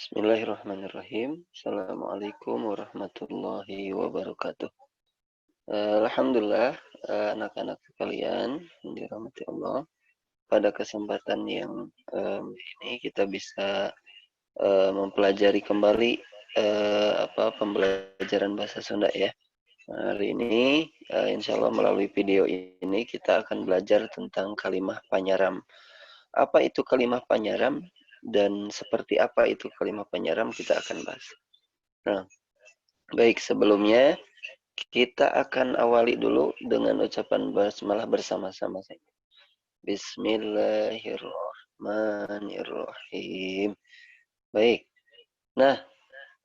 Bismillahirrahmanirrahim. Assalamualaikum warahmatullahi wabarakatuh. Alhamdulillah, anak-anak sekalian yang dirahmati Allah. Pada kesempatan yang ini kita bisa mempelajari kembali pembelajaran bahasa Sunda ya. Hari ini, insya Allah melalui video ini kita akan belajar tentang kalimah panyaram. Apa itu kalimah panyaram dan seperti apa itu kalimah panyaram kita akan bahas. Nah, baik, sebelumnya kita akan awali dulu dengan ucapan basmalah bersama-sama saja. Bismillahirrahmanirrahim. Baik. Nah,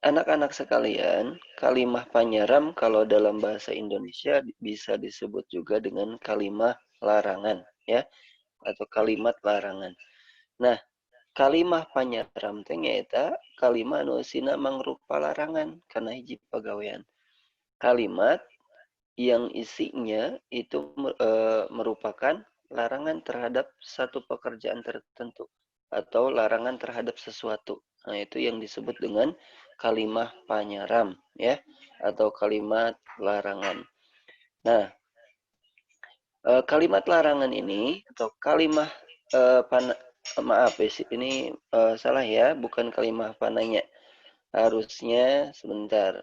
anak-anak sekalian, kalimah panyaram kalau dalam bahasa Indonesia bisa disebut juga dengan kalimah larangan, ya, atau kalimat larangan. Nah, kalimah panyaram teh nyaeta kalimah nu sina mangrupa larangan kana hiji pagawean. Kalimat yang isinya itu merupakan larangan terhadap satu pekerjaan tertentu atau larangan terhadap sesuatu. Nah, itu yang disebut dengan kalimah panyaram ya atau kalimat larangan. Nah, kalimat larangan ini atau kalimah maaf ini salah ya, bukan kalimah pananya. Harusnya sebentar.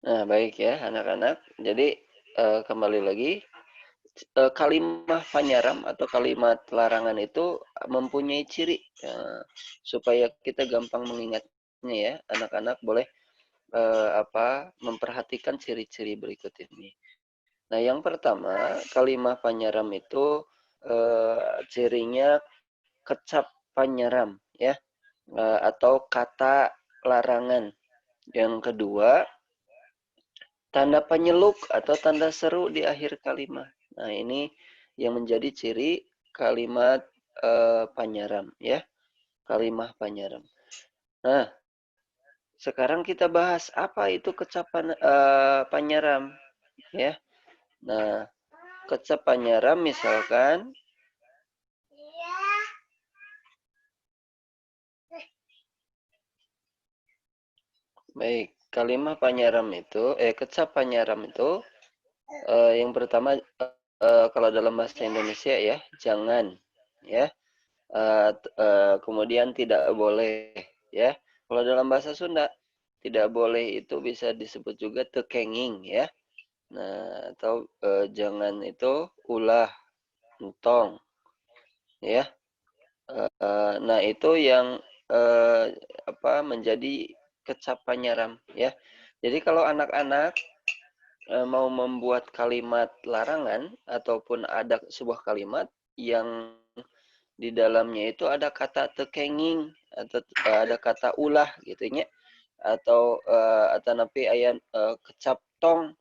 Nah, baik ya anak-anak. Jadi kembali lagi, kalimat panyaram atau kalimat larangan itu mempunyai ciri supaya kita gampang mengingatnya ya. Anak-anak boleh memperhatikan ciri-ciri berikut ini. Nah, yang pertama, kalimat panyaram itu cirinya kecap panyaram ya, atau kata larangan. Yang kedua, tanda penyeluk atau tanda seru di akhir kalimat. Nah, ini yang menjadi ciri kalimat panyaram ya, kalimat panyaram. Nah, sekarang kita bahas apa itu kecapan panyaram ya. Nah, kecap panyaram misalkan baik, kalimat panyaram itu kecap panyaram itu yang pertama kalau dalam bahasa Indonesia ya, jangan ya. Kemudian tidak boleh ya. Kalau dalam bahasa Sunda tidak boleh itu bisa disebut juga tekenging ya. Nah, atau jangan itu ulah, entong ya. Nah, itu yang menjadi kecap panyaram ya. Jadi kalau anak-anak mau membuat kalimat larangan ataupun ada sebuah kalimat yang di dalamnya itu ada kata tekenging atau ada kata ulah gitu ya, atau napi ayat kecap tong.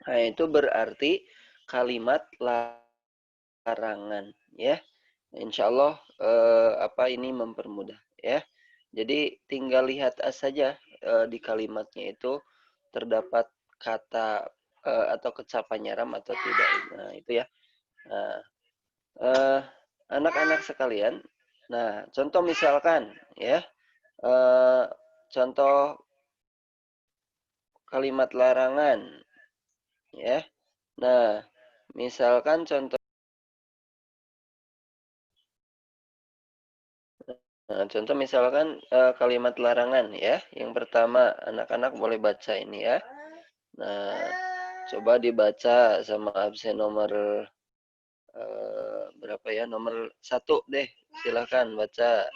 Nah, itu berarti kalimat larangan ya. Insya Allah ini mempermudah ya. Jadi tinggal lihat saja di kalimatnya itu terdapat kata atau kecap panyaram atau tidak. Nah, itu ya. Nah, anak-anak sekalian, nah contoh misalkan ya, contoh kalimat larangan ya. Nah, misalkan contoh misalkan kalimat larangan ya. Yang pertama, anak-anak boleh baca ini ya. Nah, coba dibaca sama absen nomor berapa ya? Nomor 1 deh. Silahkan baca.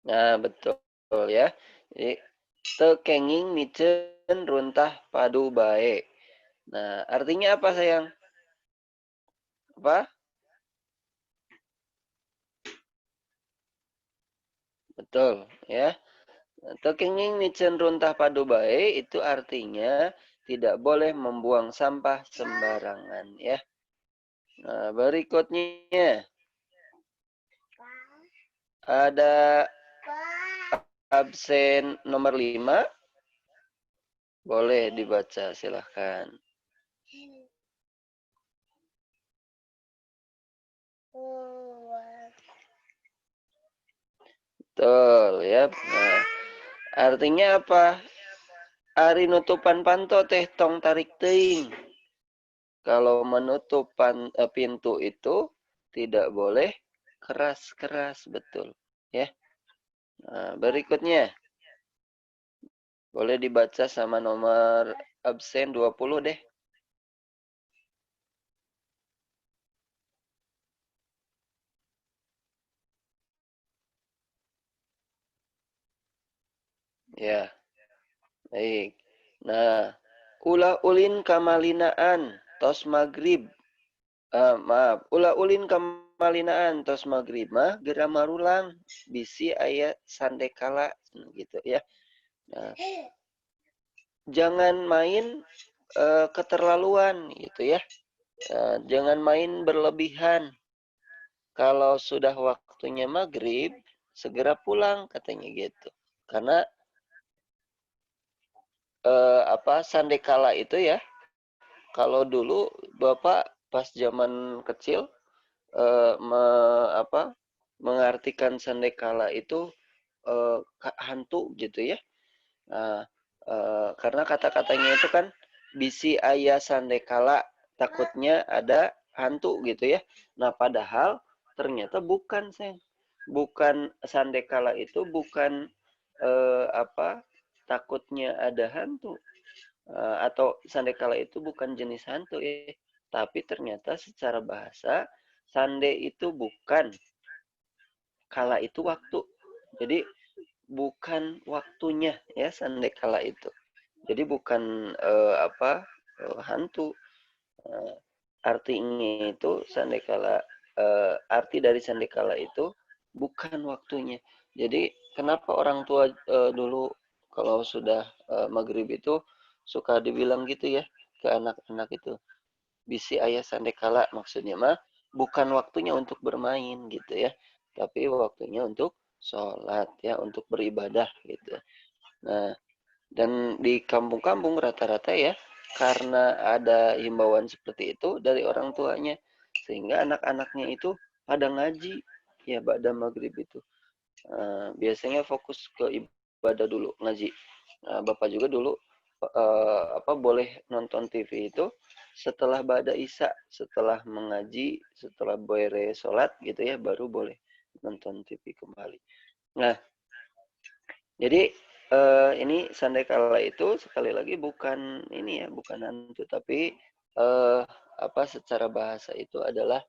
Nah, betul ya. Jadi, tekenging micen runtah padu bae. Nah, artinya apa sayang? Apa? Betul ya. Tekenging micen runtah padu bae itu artinya tidak boleh membuang sampah sembarangan ya. Nah, berikutnya ada absen nomor 5. Boleh dibaca, silahkan. Betul ya. Nah, artinya apa? Ari nutupan panto teh tong tarik teing. Kalau menutup pintu itu tidak boleh keras-keras, betul. Ya. Nah, berikutnya boleh dibaca sama nomor absen 20 deh. Ya, baik. Nah, ulah ulin kamalinaan tos maghrib. Maaf, ulah ulin kamalinaan tos maghrib mah gera marulang bisi aya sandekala gitu ya. Nah, jangan main keterlaluan gitu ya. Jangan main berlebihan. Kalau sudah waktunya maghrib, segera pulang katanya gitu. Karena sandekala itu ya, kalau dulu Bapak pas zaman kecil eh, me, mengartikan sandekala itu hantu gitu ya. Nah, karena kata-katanya itu kan bisi ayah sandekala takutnya ada hantu gitu ya. Nah, padahal ternyata bukan, Sen. Bukan sandekala itu bukan takutnya ada hantu. Atau sandekala itu bukan jenis hantu ya. Tapi ternyata secara bahasa sande itu bukan, kala itu waktu. Jadi bukan waktunya ya sandekala itu. Jadi bukan hantu. Eh, Artinya itu sandekala arti dari sandekala itu bukan waktunya. Jadi kenapa orang tua dulu kalau sudah maghrib itu suka dibilang gitu ya ke anak-anak itu. Bisi ayah sandekala maksudnya mah bukan waktunya untuk bermain gitu ya. Tapi waktunya untuk sholat ya, untuk beribadah gitu. Nah, dan di kampung-kampung rata-rata ya, karena ada himbauan seperti itu dari orang tuanya, sehingga anak-anaknya itu pada ngaji ya pada maghrib itu. Biasanya fokus ke ibadah dulu ngaji. Bapak juga dulu boleh nonton TV itu setelah bada isya, setelah mengaji, setelah beres sholat gitu ya, baru boleh nonton TV kembali. Nah, jadi ini sandekala itu sekali lagi bukan ini ya, bukan hantu, tapi eh, secara bahasa itu adalah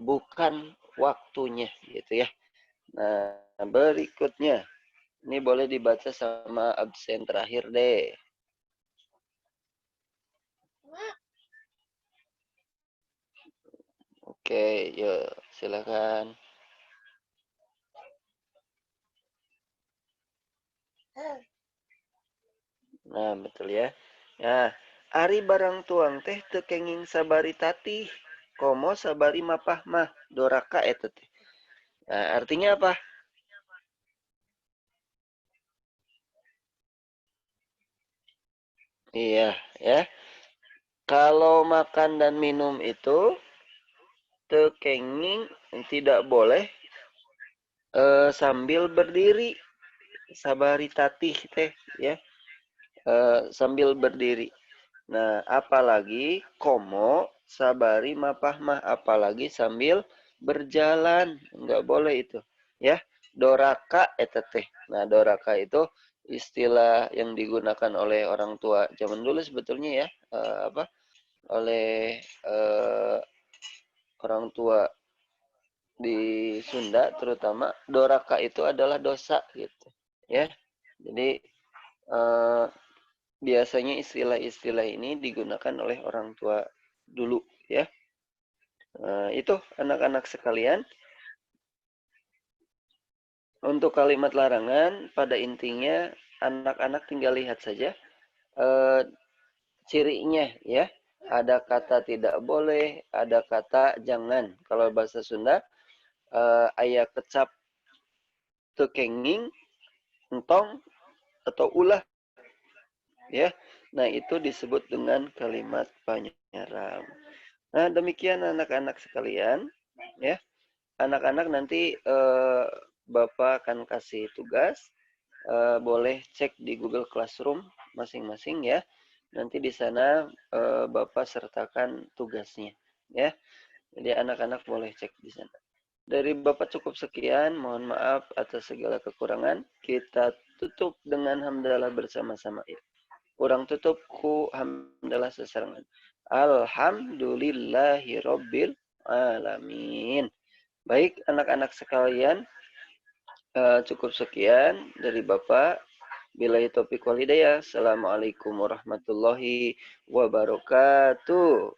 bukan waktunya gitu ya. Nah, berikutnya ini boleh dibaca sama absen terakhir deh. Oke, yuk silakan. Nah, betul ya. Nah, ari barang tuang teh tekenging sabari tatih, komo sabari mapah mah doraka eta teh. Nah, artinya apa? Iya, ya. Kalau makan dan minum itu tekenging tidak boleh sambil berdiri, sabari tatih teh ya, sambil berdiri. Nah, apalagi komo sabari mapahmah, apalagi sambil berjalan, nggak boleh itu, ya. Doraka eta teh. Nah, doraka itu istilah yang digunakan oleh orang tua zaman dulu sebetulnya ya, oleh orang tua di Sunda terutama doraka itu adalah dosa gitu ya. Jadi eh, biasanya istilah-istilah ini digunakan oleh orang tua dulu ya. Itu anak-anak sekalian, untuk kalimat larangan pada intinya anak-anak tinggal lihat saja eh, cirinya ya. Ada kata tidak boleh, ada kata jangan. Kalau bahasa Sunda ayat kecap tekenging, entong atau ulah ya. Nah, itu disebut dengan kalimat penyeram. Nah, demikian anak-anak sekalian, ya. Anak-anak nanti Bapak akan kasih tugas, boleh cek di Google Classroom masing-masing ya. Nanti di sana Bapak sertakan tugasnya, ya. Jadi anak-anak boleh cek di sana. Dari Bapak cukup sekian, mohon maaf atas segala kekurangan. Kita tutup dengan hamdalah bersama-sama ya. Kurang tutup ku hamdalah sesarengan. Alhamdulillahirabbil alamin. Baik anak-anak sekalian, cukup sekian dari Bapak. Billahi taufiq wal hidayah. Assalamualaikum warahmatullahi wabarakatuh.